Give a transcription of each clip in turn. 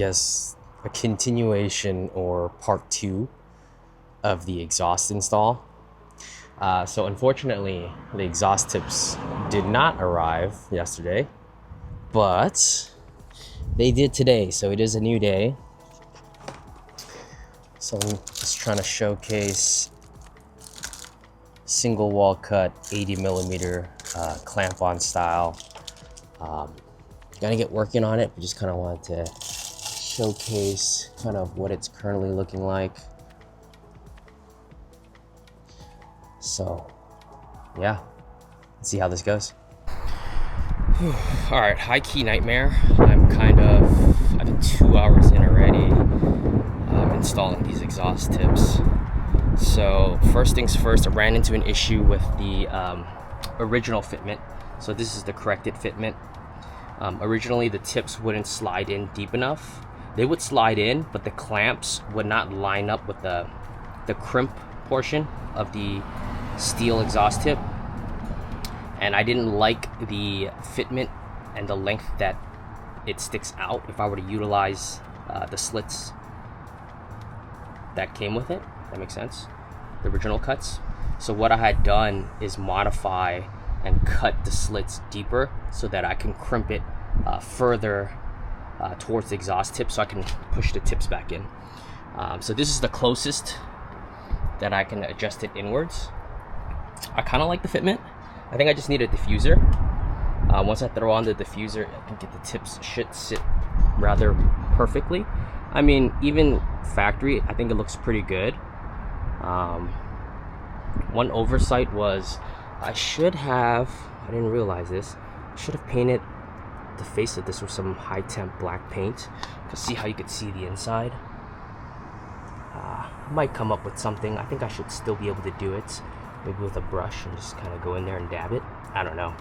guess, a continuation or part 2 of the exhaust install. So unfortunately, the exhaust tips did not arrive yesterday, but they did today, so it is a new day. So I'm just trying to showcase single wall cut 80mm clamp-on style. Gotta get working on it, but just kind of wanted to showcase kind of what it's currently looking like. So yeah, let's see how this goes. All right, high key nightmare. I've been 2 hours in already installing these exhaust tips. So first things first, I ran into an issue with the original fitment. So this is the corrected fitment. Originally the tips wouldn't slide in deep enough. They would slide in, but the clamps would not line up with the crimp portion of the steel exhaust tip. And I didn't like the fitment and the length that it sticks out if I were to utilize the slits that came with it. That makes sense, the original cuts. So what I had done is modify and cut the slits deeper so that I can crimp it further towards the exhaust tip, so I can push the tips back in. So this is the closest that I can adjust it inwards. I kind of like the fitment. I think I just need a diffuser. Once I throw on the diffuser, I think the tips should sit rather perfectly. I mean, even factory, I think it looks pretty good. One oversight was I didn't realize this, I should have painted the face of this with some high temp black paint to see how you could see the inside. I might come up with something. I think I should still be able to do it, maybe with a brush and just kind of go in there and dab it. I don't know.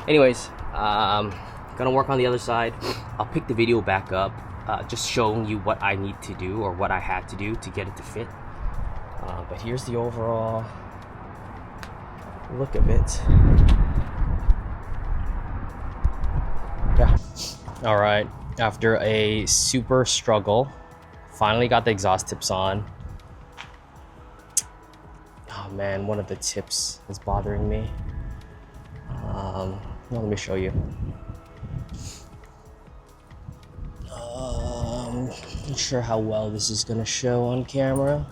Anyways, gonna work on the other side. I'll pick the video back up, just showing you what I need to do or what I had to do to get it to fit. But here's the overall look of it. Yeah. All right, after a super struggle, finally got the exhaust tips on. Oh man, one of the tips is bothering me. Well, let me show you. Not sure how well this is gonna show on camera.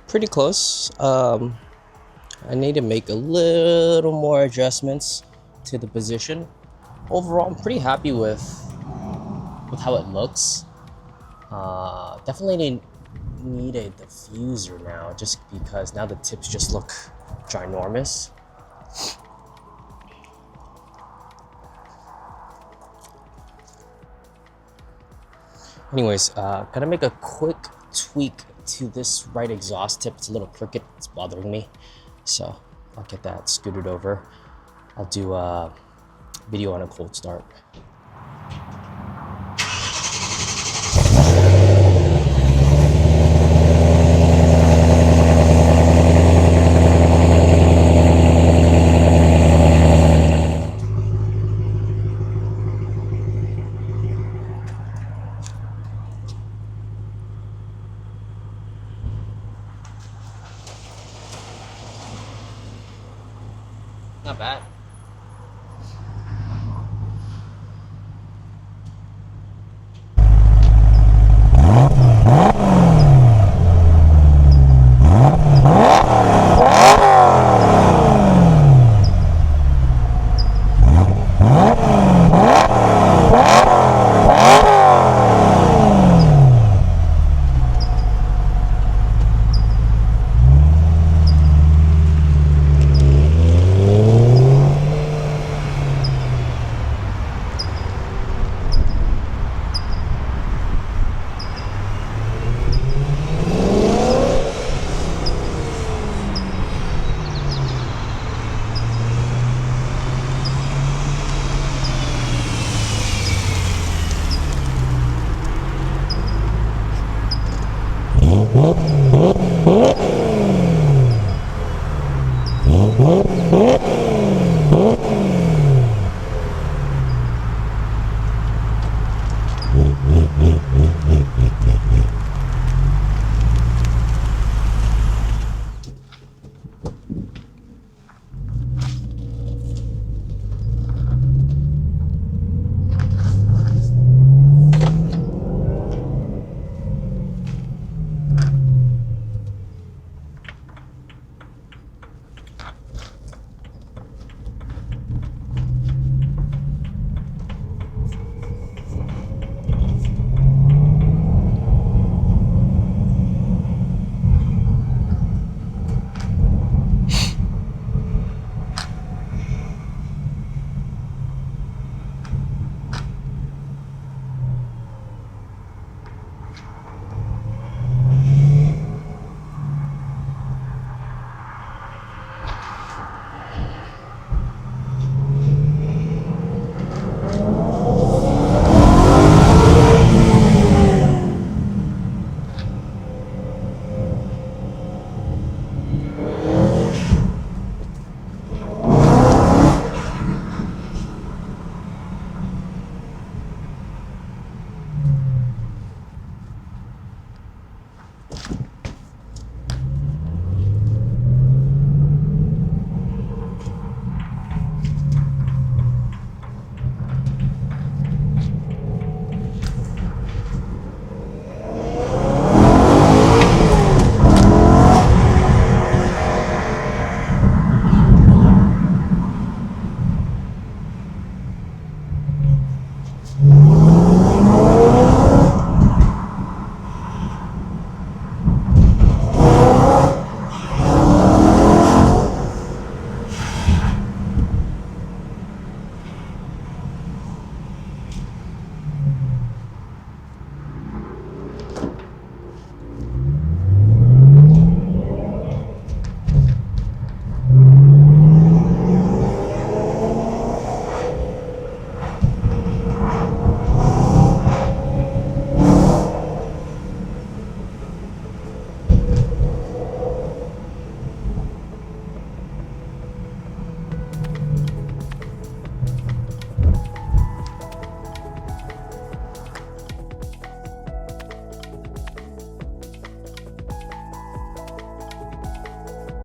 Pretty close. I need to make a little more adjustments to the position. Overall, I'm pretty happy with how it looks. Definitely need a diffuser now, just because now the tips just look ginormous. Anyways, gotta make a quick tweak to this right exhaust tip. It's a little crooked, it's bothering me, so I'll get that scooted over. I'll do a video on a cold start. Not bad.